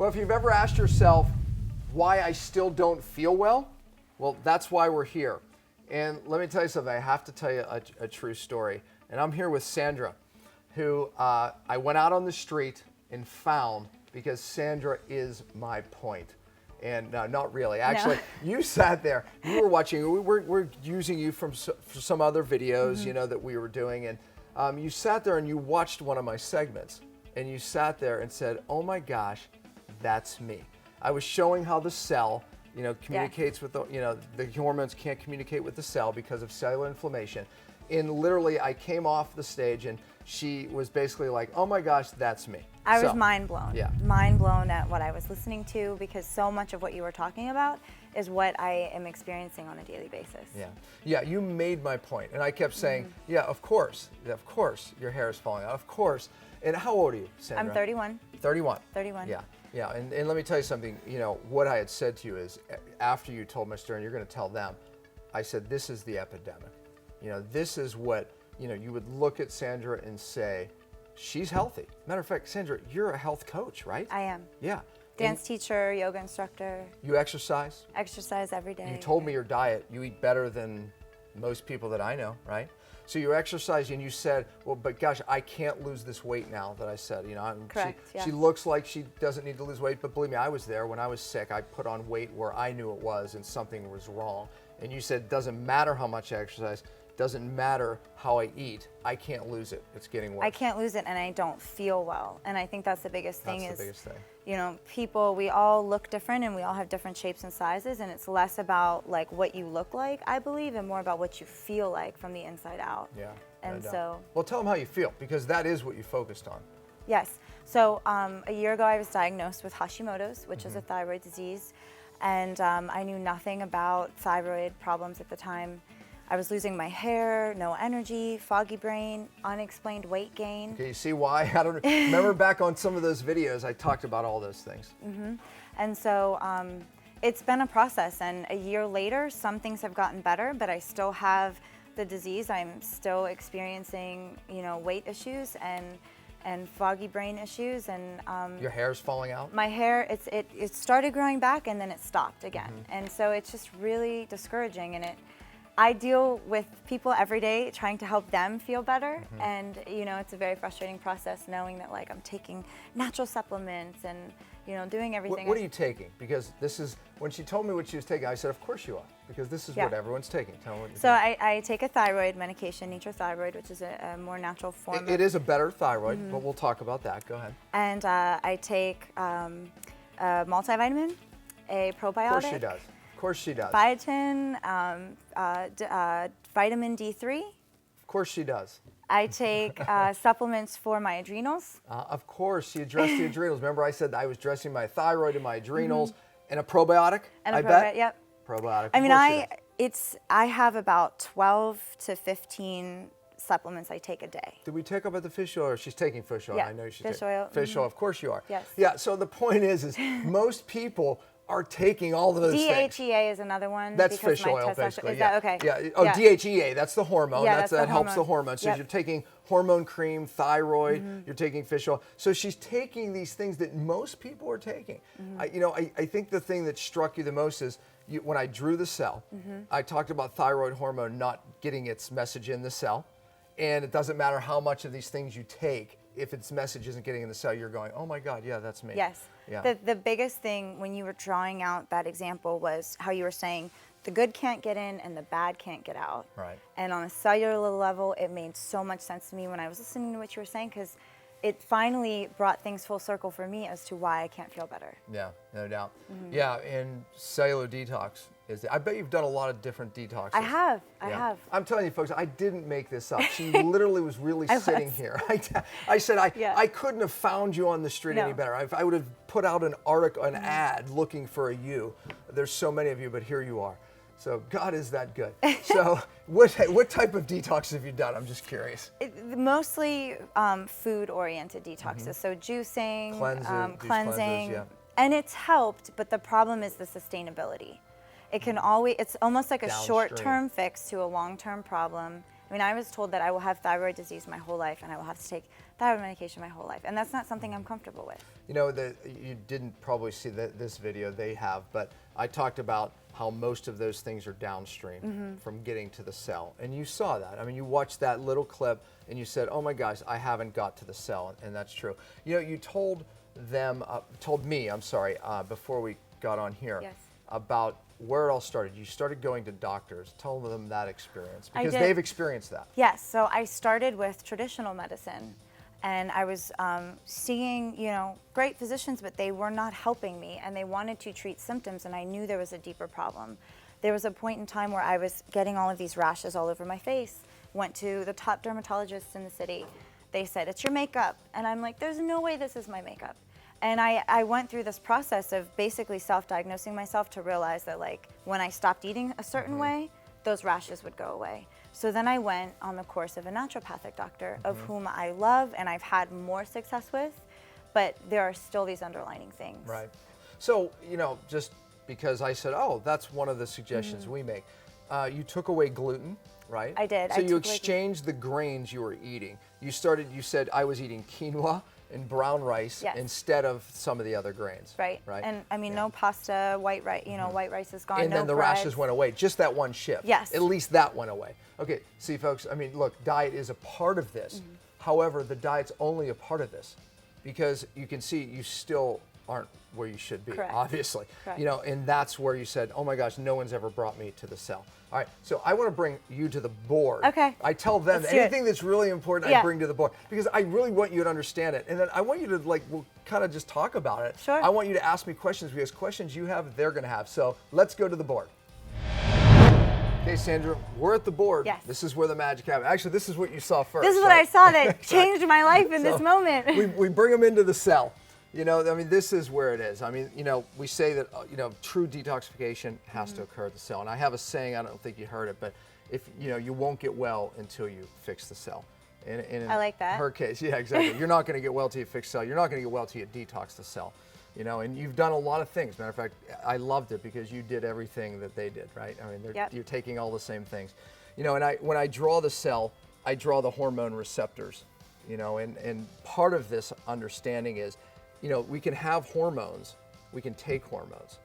Well, if you've ever asked yourself why I still don't feel well, well, that's why we're here. And let me tell you something. I have to tell you a true story. And I'm here with Sandra, who I went out on the street and found because Sandra is my point. And not really. Actually, you sat there. You were watching. We're using you for some other videos, you know, that we were doing. And you sat there and you watched one of my segments. And you sat there and said, oh, my gosh, that's me. I was showing how the cell, you know, communicates with the, you know, the hormones can't communicate with the cell because of cellular inflammation. And literally, I came off the stage and she was basically like, oh my gosh, that's me. I was mind blown. Yeah. Mind blown at what I was listening to, because so much of what you were talking about is what I am experiencing on a daily basis. Yeah. Yeah, you made my point. And I kept saying, yeah, of course, your hair is falling out, of course. And how old are you, Sandra? I'm 31. 31. 31. Yeah. Yeah, and let me tell you something, you know, what I had said to you is, after you told my story, and you're going to tell them, I said, this is the epidemic. You know, this is what, you know, you would look at Sandra and say, she's healthy. Matter of fact, Sandra, you're a health coach, right? I am. Yeah. Dance teacher, yoga instructor. You exercise? Exercise every day. You told me your diet, you eat better than most people that I know, right? So you exercise and you said, well, but gosh, I can't lose this weight now that I said, you know. Correct, she looks like she doesn't need to lose weight, but believe me, I was there. When I was sick, I put on weight where I knew it was and something was wrong. And you said, doesn't matter how much I exercise, doesn't matter how I eat, I can't lose it. It's getting worse. I can't lose it, and I don't feel well. And I think that's the biggest thing. That's the biggest thing. You know, people, we all look different and we all have different shapes and sizes, and it's less about like what you look like, I believe, and more about what you feel like from the inside out. Yeah. And so. Well, tell them how you feel, because that is what you focused on. Yes. So a year ago, I was diagnosed with Hashimoto's, which is a thyroid disease. And I knew nothing about thyroid problems at the time. I was losing my hair, no energy, foggy brain, unexplained weight gain. Okay, you see why? I don't remember back on some of those videos, I talked about all those things. And so it's been a process, and a year later, some things have gotten better, but I still have the disease. I'm still experiencing, you know, weight issues and foggy brain issues, and your hair's falling out? My hair, it started growing back and then it stopped again. And so it's just really discouraging, and I deal with people every day trying to help them feel better. And, you know, it's a very frustrating process knowing that, like, I'm taking natural supplements and, you know, doing everything. What are you taking? Because this is, when she told me what she was taking, I said, of course you are, because this is what everyone's taking. Tell me what you're taking. I take a thyroid medication, Thyroid, which is a more natural form. It is a better thyroid, but we'll talk about that. Go ahead. And I take a multivitamin, a probiotic. Of course she does. Of course she does. Biotin, vitamin D3. Of course she does. I take supplements for my adrenals. Of course, she addressed the adrenals. Remember I said I was dressing my thyroid and my adrenals, and a probiotic, And I a bet? Yep. Probiotic. I mean, I have about 12 to 15 supplements I take a day. Did we take up at the fish oil? Or she's taking fish oil. Yeah, I know she's fish taking oil. Fish oil, of course you are. Yes. Yeah, so the point is most people are taking all of those things. DHEA is another one. That's because fish my oil, testosterone- basically. Is Yeah. that okay? Yeah. Oh, DHEA, that's the hormone. Yeah, that helps the hormone. So Yep. you're taking hormone cream, thyroid, you're taking fish oil. So she's taking these things that most people are taking. I think the thing that struck you the most is when I drew the cell, I talked about thyroid hormone not getting its message in the cell. And it doesn't matter how much of these things you take, if its message isn't getting in the cell, you're going, oh my God, yeah, that's me. Yes. Yeah. The biggest thing when you were drawing out that example was how you were saying the good can't get in and the bad can't get out. Right. And on a cellular level, it made so much sense to me when I was listening to what you were saying, because it finally brought things full circle for me as to why I can't feel better. Yeah, no doubt. Yeah, and cellular detox I bet you've done a lot of different detoxes. I have. I'm telling you, folks, I didn't make this up. She literally was really sitting here. I said I couldn't have found you on the street any better. I would have put out an article, an ad looking for a you. There's so many of you, but here you are. So God is that good. So what type of detox have you done? I'm just curious. Mostly food-oriented detoxes. So juicing, cleansing, yeah. And it's helped, but the problem is the sustainability. It can always, it's almost like a short-term fix to a long-term problem, I mean, I was told that I will have thyroid disease my whole life and I will have to take thyroid medication my whole life. And that's not something I'm comfortable with. You know, you didn't probably see this video, they have, but I talked about how most of those things are downstream from getting to the cell. And you saw that. I mean, you watched that little clip and you said, oh my gosh, I haven't got to the cell. And that's true. You know, you told me, before we got on here, Yes. about where it all started. You started going to doctors. Tell them that experience, I because did. they've experienced that. Yes, so I started with traditional medicine, and I was seeing, you know, great physicians, but they were not helping me, and they wanted to treat symptoms, and I knew there was a deeper problem. There was a point in time where I was getting all of these rashes all over my face. Went to the top dermatologists in the city. They said, it's your makeup, and I'm like, there's no way this is my makeup. And I went through this process of basically self-diagnosing myself to realize that, like, when I stopped eating a certain way, those rashes would go away. So then I went on the course of a naturopathic doctor of whom I love and I've had more success with, but there are still these underlining things. Right. So, you know, just because I said, oh, that's one of the suggestions we make. You took away gluten, right? I did. So I you took away exchanged the grains you were eating. You said I was eating quinoa and brown rice Yes. instead of some of the other grains. Right. Right. And I mean, no pasta, white rice, you know, white rice is gone. And no then the breads. rashes went away. Just that one shift. Yes. At least that went away. Okay. See, folks. I mean, look, diet is a part of this. However, the diet's only a part of this, because you can see you still aren't where you should be. Correct. Obviously. Correct. You know, and that's where you said, "Oh my gosh, no one's ever brought me to the cell." All right. So I want to bring you to the board. Okay. I tell them Let's do it. anything that's really important, I Yeah. bring to the board, because I really want you to understand it, and then I want you to we'll kind of just talk about it. Sure. I want you to ask me questions, because questions you have, they're going to have. So let's go to the board. Okay, Sandra, we're at the board. Yes. This is where the magic happens. Actually, this is what you saw first. This is what I saw that Exactly. changed my life in this So, moment. we bring them into the cell. You know, I mean, this is where it is. I mean, you know, we say that, you know, true detoxification has to occur at the cell. And I have a saying, I don't think you heard it, but if, you know, you won't get well until you fix the cell. And in I like that. her case, yeah, exactly. You're not going to get well till you fix the cell. You're not going to get well till you detox the cell. You know, and you've done a lot of things. Matter of fact, I loved it because you did everything that they did, right? I mean, Yep. you're taking all the same things. You know, and when I draw the cell, I draw the hormone receptors. You know, and part of this understanding is, you know, we can have hormones, we can take hormones,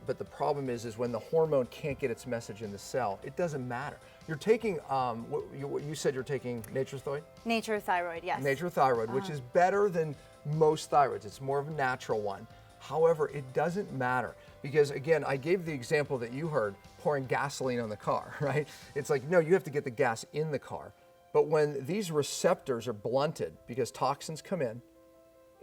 but the problem is when the hormone can't get its message in the cell, it doesn't matter. You're taking, what you said you're taking nature's thyroid? Nature thyroid, yes. Nature thyroid, which is better than most thyroids. It's more of a natural one. However, it doesn't matter, because again, I gave the example that you heard, pouring gasoline on the car, right? It's like, no, you have to get the gas in the car. But when these receptors are blunted, because toxins come in,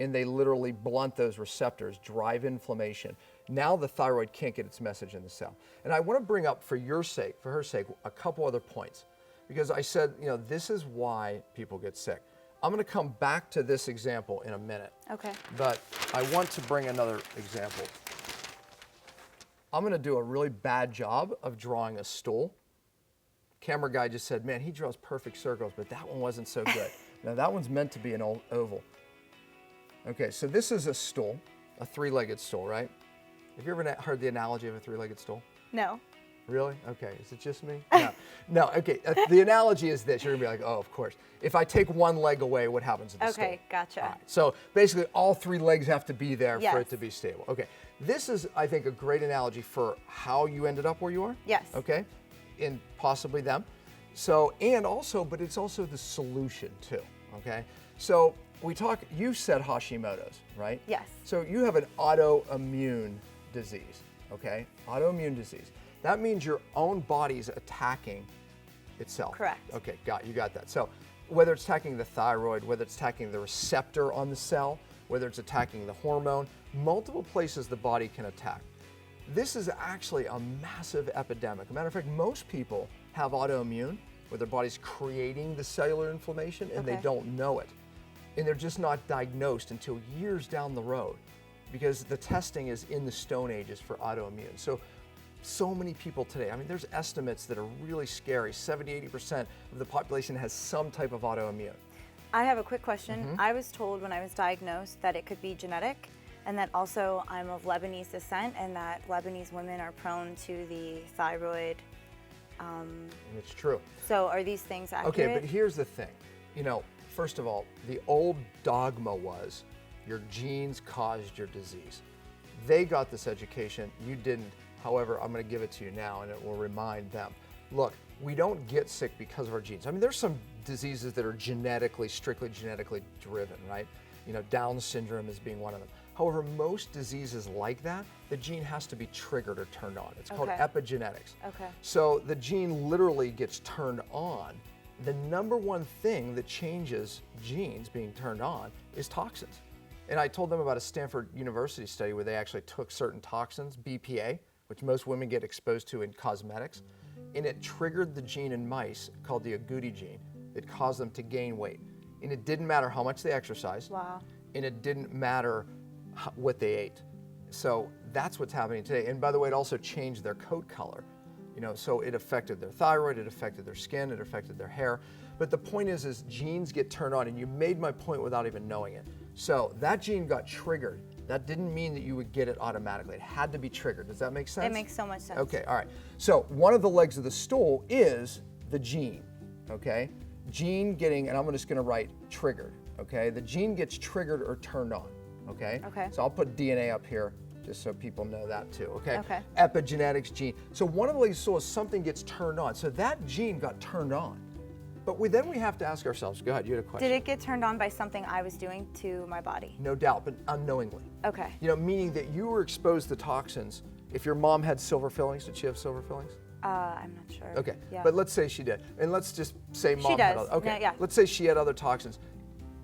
and they literally blunt those receptors, drive inflammation. Now the thyroid can't get its message in the cell. And I want to bring up, for your sake, for her sake, a couple other points. Because I said, you know, this is why people get sick. I'm going to come back to this example in a minute. Okay. But I want to bring another example. I'm going to do a really bad job of drawing a stool. Camera guy just said, man, he draws perfect circles, but that one wasn't so good. Now that one's meant to be an oval. Okay, so this is a stool, a three-legged stool, right? Have you ever heard the analogy of a three-legged stool? No. Really? Okay, is it just me? No, no, okay, the analogy is this. You're gonna be like, oh, of course. If I take one leg away, what happens to the stool? Okay, gotcha. All right, so basically all three legs have to be there for Yes. it to be stable. Okay, this is, I think, a great analogy for how you ended up where you are. Yes. Okay, and possibly them. So, but it's also the solution too, okay? So you said Hashimoto's, right? Yes. So you have an autoimmune disease, okay? Autoimmune disease. That means your own body's attacking itself. Correct. Okay, you got that. So whether it's attacking the thyroid, whether it's attacking the receptor on the cell, whether it's attacking the hormone, multiple places the body can attack. This is actually a massive epidemic. As a matter of fact, most people have autoimmune, where their body's creating the cellular inflammation and they Okay. don't know it. And they're just not diagnosed until years down the road, because the testing is in the Stone Ages for autoimmune. So many people today, I mean, there's estimates that are really scary. 70-80% of the population has some type of autoimmune. I have a quick question. Mm-hmm. I was told when I was diagnosed that it could be genetic, and that also I'm of Lebanese descent, and that Lebanese women are prone to the thyroid And it's true. So are these things accurate? Okay, but here's the thing. First of all, the old dogma was your genes caused your disease. They got this education, you didn't. However, I'm going to give it to you now, and it will remind them. Look, we don't get sick because of our genes. I mean, there's some diseases that are strictly genetically driven, right? Down syndrome is being one of them. However, most diseases like that, the gene has to be triggered or turned on. It's called epigenetics. Okay. So the gene literally gets turned on. The number one thing that changes genes being turned on is toxins. And I told them about a Stanford University study where they actually took certain toxins, BPA, which most women get exposed to in cosmetics, and it triggered the gene in mice called the agouti gene that caused them to gain weight. And it didn't matter how much they exercised. Wow. And it didn't matter what they ate. So that's what's happening today. And by the way, it also changed their coat color. So it affected their thyroid, it affected their skin, it affected their hair. But the point is genes get turned on, and you made my point without even knowing it. So that gene got triggered. That didn't mean that you would get it automatically. It had to be triggered. Does that make sense? It makes so much sense. Okay, all right. So one of the legs of the stool is the gene, okay? Gene getting, and I'm just gonna write triggered, okay? The gene gets triggered or turned on, okay? Okay. So I'll put DNA up here just so people know that too, okay? Okay. Epigenetics gene. So one of the legs of the stool is something gets turned on. So that gene got turned on. But then we have to ask ourselves, go ahead, you had a question. Did it get turned on by something I was doing to my body? No doubt, but unknowingly. Okay. Meaning that you were exposed to toxins. If your mom had silver fillings, did she have silver fillings? I'm not sure. Okay, Yeah. but let's say she did. And let's just say mom does. had other, okay. Yeah. Let's say she had other toxins.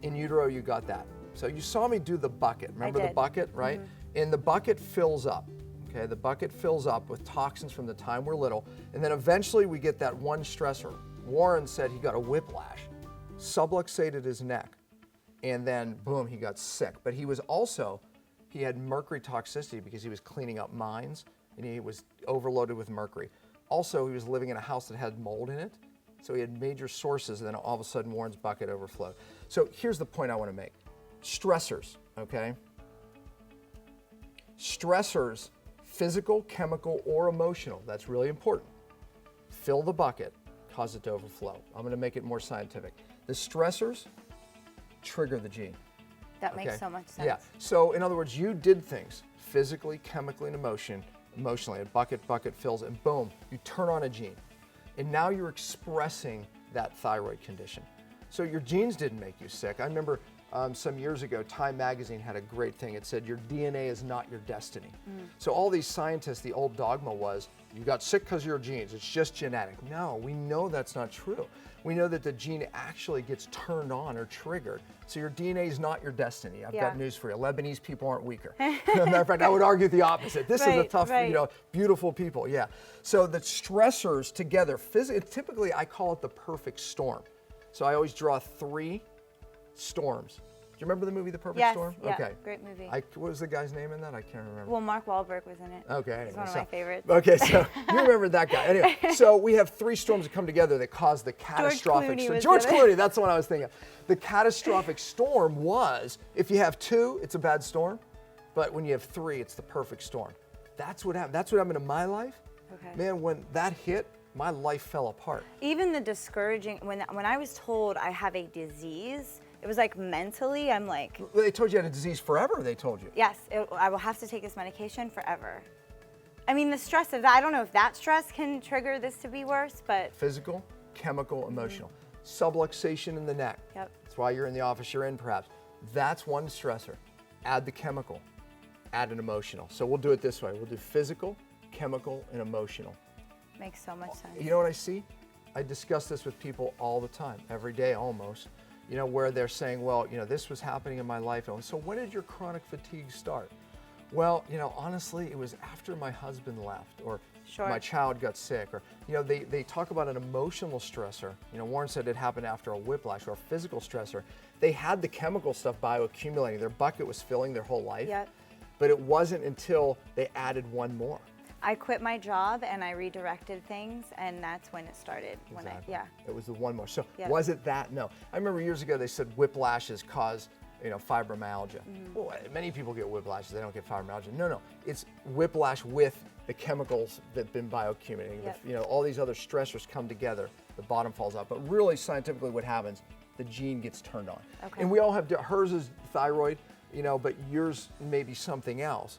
In utero, you got that. So you saw me do the bucket. Remember the did. bucket, right? And the bucket fills up. Okay, the bucket fills up with toxins from the time we're little. And then eventually we get that one stressor. Warren said he got a whiplash, subluxated his neck, and then boom, he got sick. But he had mercury toxicity because he was cleaning up mines and he was overloaded with mercury. Also, he was living in a house that had mold in it, so he had major sources, and then all of a sudden Warren's bucket overflowed. So here's the point I want to make. Stressors, okay? Stressors, physical, chemical, or emotional, that's really important. Fill the bucket, cause it to overflow. I'm going to make it more scientific. The stressors trigger the gene. That makes so much sense. Yeah. So in other words, you did things physically, chemically, and emotionally. A bucket fills, and boom, you turn on a gene. And now you're expressing that thyroid condition. So your genes didn't make you sick. I remember some years ago, Time magazine had a great thing. It said, your DNA is not your destiny. So all these scientists, the old dogma was, you got sick because of your genes, it's just genetic. No, we know that's not true. We know that the gene actually gets turned on or triggered. So your DNA is not your destiny. I've got news for you. Lebanese people aren't weaker. As a matter of fact, I would argue the opposite. This is a tough, beautiful people, yeah. So the stressors together, typically I call it the perfect storm. So I always draw 3 storms. Do you remember the movie The Perfect Storm? Yeah, okay. Great movie. What was the guy's name in that? I can't remember. Well, Mark Wahlberg was in it. Okay, anyway, he's one of my favorites. Okay, so you remember that guy. Anyway, so we have 3 storms that come together that cause the catastrophic storm. George Clooney, that's the one I was thinking of. The catastrophic storm was, if you have 2, it's a bad storm, but when you have 3, it's the perfect storm. That's what happened. That's what happened in my life. Okay. Man, when that hit, my life fell apart. Even the discouraging, when I was told I have a disease, it was like mentally, I'm like... They told you had a disease forever, they told you. Yes, I will have to take this medication forever. I mean, the stress of that, I don't know if that stress can trigger this to be worse, but... Physical, chemical, emotional. Subluxation in the neck. Yep. That's why you're in the office you're in, perhaps. That's one stressor. Add the chemical, add an emotional. So we'll do it this way. We'll do physical, chemical, and emotional. Makes so much sense. You know what I see? I discuss this with people all the time, every day almost, where they're saying, well, this was happening in my life. So when did your chronic fatigue start? Well, honestly, it was after my husband left or my child got sick or, they talk about an emotional stressor. Warren said it happened after a whiplash or a physical stressor. They had the chemical stuff bioaccumulating. Their bucket was filling their whole life. Yep. But it wasn't until they added one more. I quit my job and I redirected things, and that's when it started. Exactly. It was the one more. So was it that? No. I remember years ago they said whiplashes cause, fibromyalgia. Well, many people get whiplashes. They don't get fibromyalgia. No. It's whiplash with the chemicals that have been bioaccumulating, Yep. you know, all these other stressors come together, the bottom falls out. But really, scientifically, what happens, the gene gets turned on. Okay. And we all have, hers is thyroid, you know, but yours may be something else.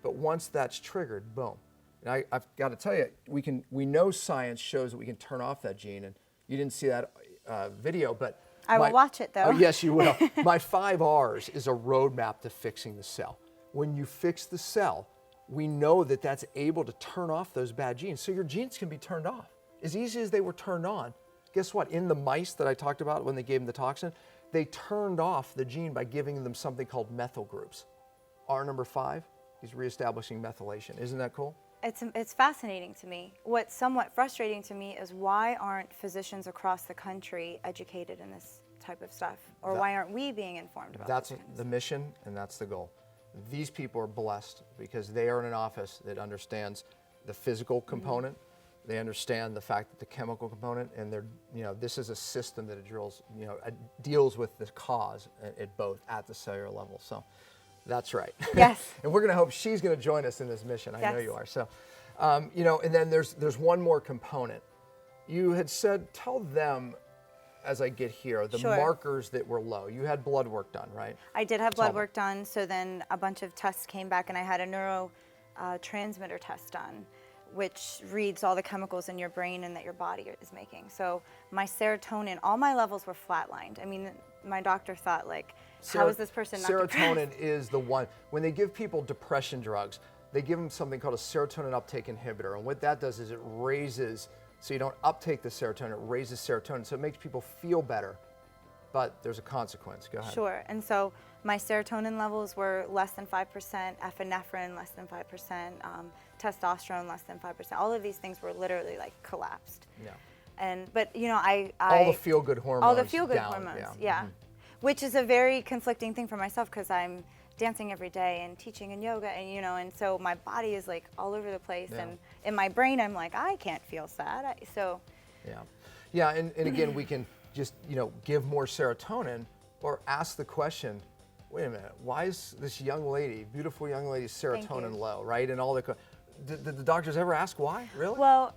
But once that's triggered, boom. And I've got to tell you, we know science shows that we can turn off that gene. And you didn't see that video, but I will watch it though. Oh, yes, you will. My 5 R's is a roadmap to fixing the cell. When you fix the cell, we know that that's able to turn off those bad genes. So your genes can be turned off as easy as they were turned on. Guess what? In the mice that I talked about when they gave them the toxin, they turned off the gene by giving them something called methyl groups. R number 5, he's reestablishing methylation. Isn't that cool? It's fascinating to me. What's somewhat frustrating to me is why aren't physicians across the country educated in this type of stuff? Or why aren't we being informed about That's these things? the mission, and that's the goal. These people are blessed because they are in an office that understands the physical component. They understand the fact that the chemical component, and they're, you know, this is a system that deals with the cause at both at the cellular level. So that's right. Yes. And we're going to hope she's going to join us in this mission. I know Yes. you are. So, you know, and then there's one more component. You had said, tell them as I get here, the Sure. markers that were low. You had blood work done, right? I did have blood Tell me. work done, so then a bunch of tests came back, and I had a neurotransmitter test done, which reads all the chemicals in your brain and that your body is making. So my serotonin, all my levels were flatlined. I mean, my doctor thought, like, how is this person not Serotonin depressed? is the one. When they give people depression drugs, they give them something called a serotonin uptake inhibitor. And what that does is it raises, so you don't uptake the serotonin, it raises serotonin. So it makes people feel better, but there's a consequence. Go ahead. Sure. And so my serotonin levels were less than 5%, epinephrine less than 5%, testosterone less than 5%. All of these things were literally like collapsed. Yeah. But you know, I all the feel-good hormones. all the feel-good down, hormones, yeah. Which is a very conflicting thing for myself because I'm dancing every day and teaching and yoga, and you know, and so my body is like all over the place, Yeah. and in my brain I'm like, I can't feel sad. Yeah, and again, we can just, you know, give more serotonin or ask the question, wait a minute, why is this young lady, beautiful young lady's serotonin you. low, right? And all the, did the doctors ever ask why, really? Well,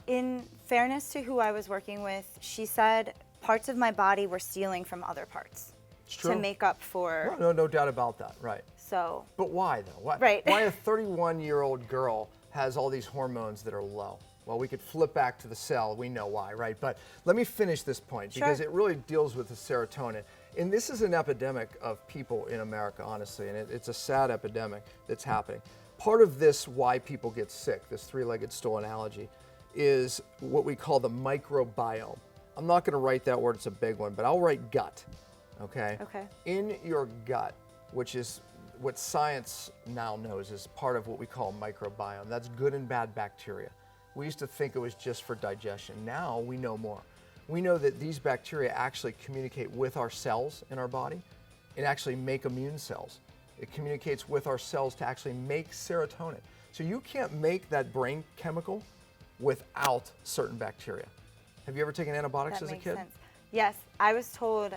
in fairness to who I was working with, she said parts of my body were stealing from other parts It's true. to make up for. No doubt about that, right. So. But why though? Why, Right. why a 31-year-old girl has all these hormones that are low? Well, we could flip back to the cell. We know why, right? But let me finish this point because Sure. it really deals with the serotonin. And this is an epidemic of people in America, honestly, and it's a sad epidemic that's happening. Part of this, why people get sick, this three-legged stool analogy, is what we call the microbiome. I'm not going to write that word, it's a big one, but I'll write gut, okay? Okay. In your gut, which is what science now knows is part of what we call microbiome. That's good and bad bacteria. We used to think it was just for digestion. Now we know more. We know that these bacteria actually communicate with our cells in our body and actually make immune cells. It communicates with our cells to actually make serotonin. So you can't make that brain chemical without certain bacteria. Have you ever taken antibiotics That as a makes kid? sense. Yes, I was told,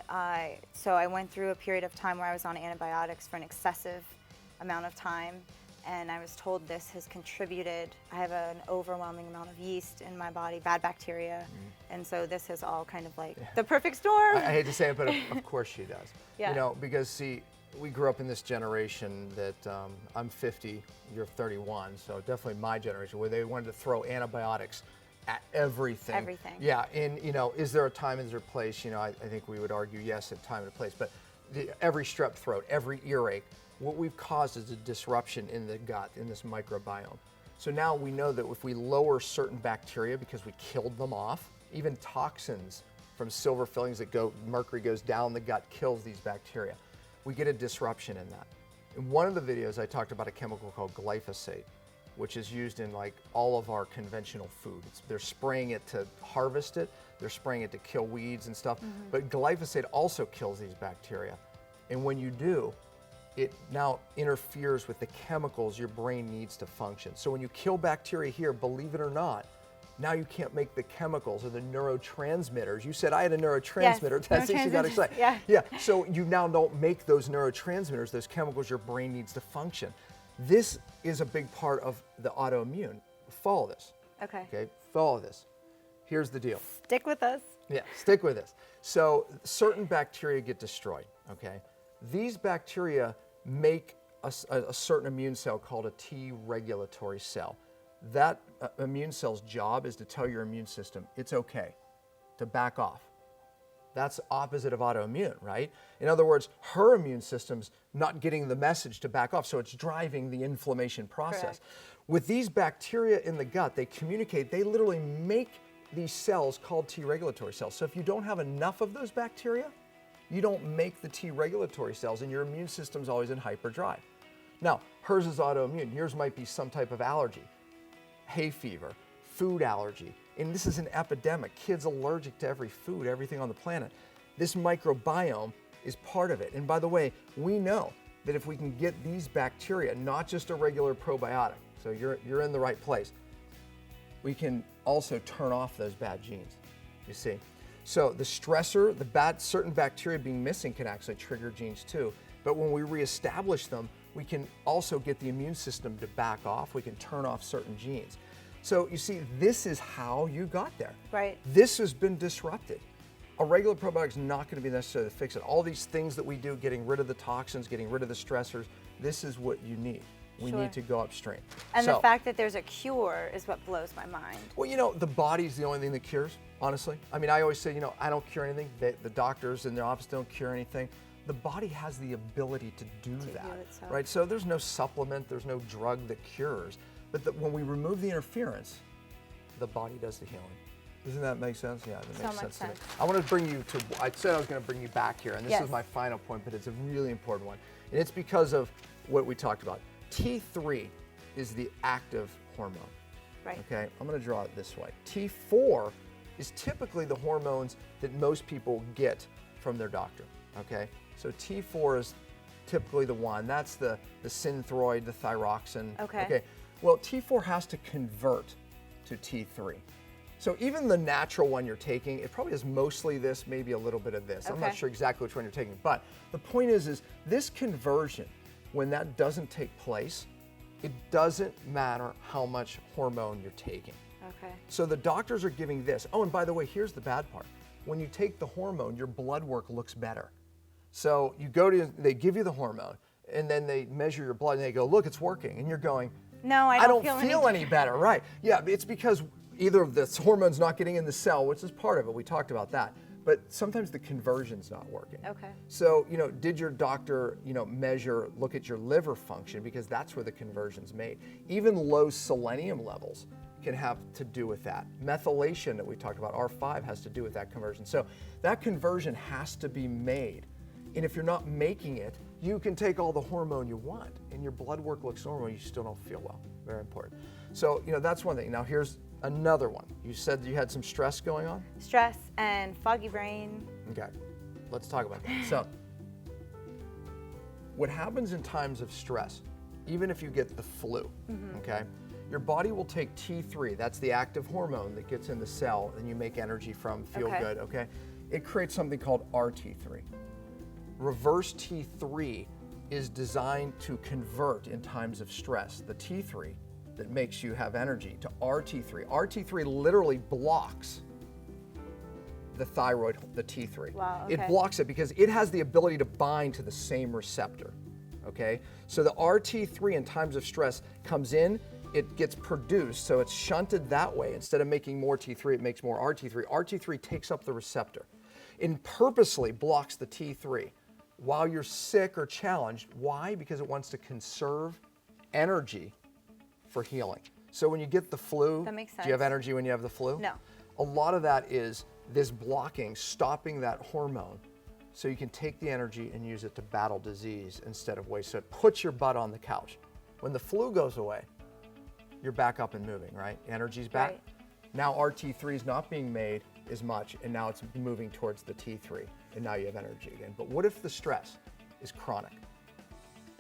so I went through a period of time where I was on antibiotics for an excessive amount of time, and I was told this has contributed. I have an overwhelming amount of yeast in my body, bad bacteria, and so this is all kind of like the perfect storm. I hate to say it, but of course she does. Yeah. You know, because see, we grew up in this generation that I'm 50, you're 31, so definitely my generation, where they wanted to throw antibiotics at everything. Everything. Yeah, and you know, is there a time and is there a place? You know, I think we would argue yes, a time and a place, but every strep throat, every earache, what we've caused is a disruption in the gut, in this microbiome. So now we know that if we lower certain bacteria because we killed them off, even toxins from silver fillings that mercury goes down the gut, kills these bacteria. We get a disruption in that. In one of the videos, I talked about a chemical called glyphosate, which is used in like all of our conventional food. They're spraying it to harvest it, they're spraying it to kill weeds and stuff, but glyphosate also kills these bacteria. And when you do, it now interferes with the chemicals your brain needs to function. So when you kill bacteria here, believe it or not, now you can't make the chemicals or the neurotransmitters. You said I had a neurotransmitter test. You got excited. Yeah. Yeah. So you now don't make those neurotransmitters, those chemicals your brain needs to function. This is a big part of the autoimmune. Follow this. Okay. Okay, follow this. Here's the deal. Stick with us. Yeah, stick with this. So certain bacteria get destroyed, okay? These bacteria make a certain immune cell called a T regulatory cell. That immune cell's job is to tell your immune system it's okay to back off. That's opposite of autoimmune, right? In other words, her immune system's not getting the message to back off, so it's driving the inflammation process. Correct. With these bacteria in the gut, they communicate, they literally make these cells called T regulatory cells. So if you don't have enough of those bacteria, you don't make the T regulatory cells and your immune system's always in hyperdrive. Now, hers is autoimmune. Yours might be some type of allergy, hay fever, food allergy. And this is an epidemic. Kids allergic to every food, everything on the planet. This microbiome is part of it. And by the way, we know that if we can get these bacteria, not just a regular probiotic, so you're in the right place, we can also turn off those bad genes, you see. So the stressor, certain bacteria being missing can actually trigger genes too. But when we reestablish them, we can also get the immune system to back off. We can turn off certain genes. So you see, this is how you got there. Right. This has been disrupted. A regular probiotic is not going to be necessary to fix it. All these things that we do, getting rid of the toxins, getting rid of the stressors, this is what you need. We Sure. need to go upstream. And So- the fact that there's a cure is what blows my mind. Well, you know, the body's the only thing that cures, honestly. I mean, I always say, you know, I don't cure anything. The doctors in their office don't cure anything. The body has the ability to do that, heal itself. right? So there's no supplement, there's no drug that cures. But when we remove the interference, the body does the healing. Doesn't that make sense? Yeah, that So makes much sense to me. sense. I want to bring you to, I said I was going to bring you back here, and this Yes. is my final point, but it's a really important one. And it's because of what we talked about. T3 is the active hormone. Right. Okay, I'm going to draw it this way. T4 is typically the hormones that most people get from their doctor. Okay, so T4 is typically the one. That's the synthroid, the thyroxine. Okay. Well, T4 has to convert to T3. So even the natural one you're taking, it probably is mostly this, maybe a little bit of this. I'm not Okay. sure exactly which one you're taking, but the point is this conversion, when that doesn't take place, it doesn't matter how much hormone you're taking. Okay. So the doctors are giving this. Oh, and by the way, here's the bad part. When you take the hormone, your blood work looks better. So you go to, they give you the hormone, and then they measure your blood, and they go, look, it's working. And you're going, No, I don't feel any better. Right. Yeah, it's because either this hormone's not getting in the cell, which is part of it. We talked about that. But sometimes the conversion's not working. Okay. So, you know, did your doctor, you know, look at your liver function, because that's where the conversion's made. Even low selenium levels can have to do with that. Methylation that we talked about, R5, has to do with that conversion. So that conversion has to be made. And if you're not making it, you can take all the hormone you want and your blood work looks normal, you still don't feel well. Very important. So, you know, that's one thing. Now here's another one. You said you had some stress going on? Stress and foggy brain. Okay, let's talk about that. So, what happens in times of stress, even if you get the flu, okay, your body will take T3, that's the active hormone that gets in the cell and you make energy from, feel Okay. good, okay? It creates something called RT3. Reverse T3 is designed to convert in times of stress, the T3 that makes you have energy, to RT3. RT3 literally blocks the thyroid, the T3. Wow, It okay. blocks it because it has the ability to bind to the same receptor, okay? So the RT3 in times of stress comes in, it gets produced, so it's shunted that way. Instead of making more T3, it makes more RT3. RT3 takes up the receptor and purposely blocks the T3 while you're sick or challenged. Why? Because it wants to conserve energy for healing. So when you get the flu, That makes do you have sense. energy when you have the flu? No. A lot of that is this blocking, stopping that hormone so you can take the energy and use it to battle disease instead of waste. So it puts your butt on the couch. When the flu goes away, you're back up and moving, right? Energy's back. Right. Now RT3 is not being made as much, and now it's moving towards the T3, and now you have energy again. But what if the stress is chronic?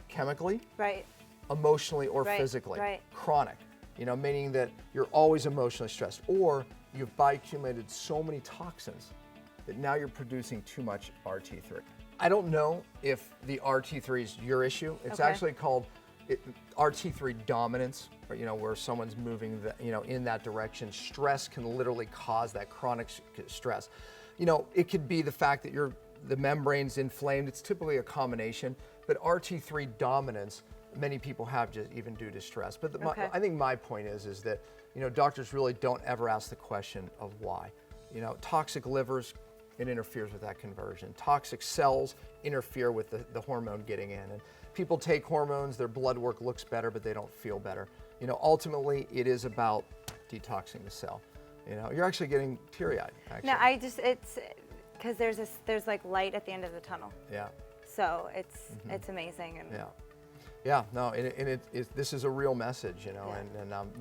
Chemically, Right. emotionally, or Right, physically? right. Chronic, you know, meaning that you're always emotionally stressed, or you've bioaccumulated so many toxins that now you're producing too much RT3. I don't know if the RT3 is your issue. It's Okay. actually called, RT3 dominance, or, where someone's moving, in that direction. Stress can literally cause that chronic stress. It could be the fact that the membrane's inflamed. It's typically a combination, but RT3 dominance, many people have just even due to stress. But I think my point is that, doctors really don't ever ask the question of why. Toxic livers, it interferes with that conversion. Toxic cells interfere with the hormone getting in. And people take hormones, their blood work looks better, but they don't feel better. Ultimately, it is about detoxing the cell. You're actually getting teary-eyed, actually. No, it's because there's like light at the end of the tunnel. Yeah. So it's amazing. And Yeah, no, this is a real message, and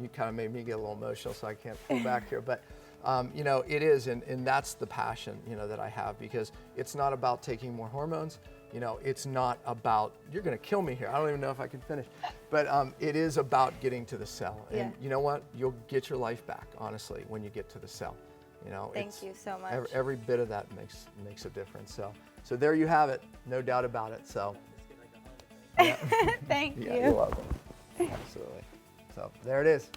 you kind of made me get a little emotional, so I can't pull back here. But, it is, and that's the passion, that I have, because it's not about taking more hormones. It's not about, you're going to kill me here. I don't even know if I can finish. But it is about getting to the cell. And you know what? You'll get your life back, honestly, when you get to the cell. Thank you so much. Every bit of that makes a difference. So there you have it. No doubt about it. So. Yeah. Thank you. Yeah, you're welcome. Absolutely. So there it is.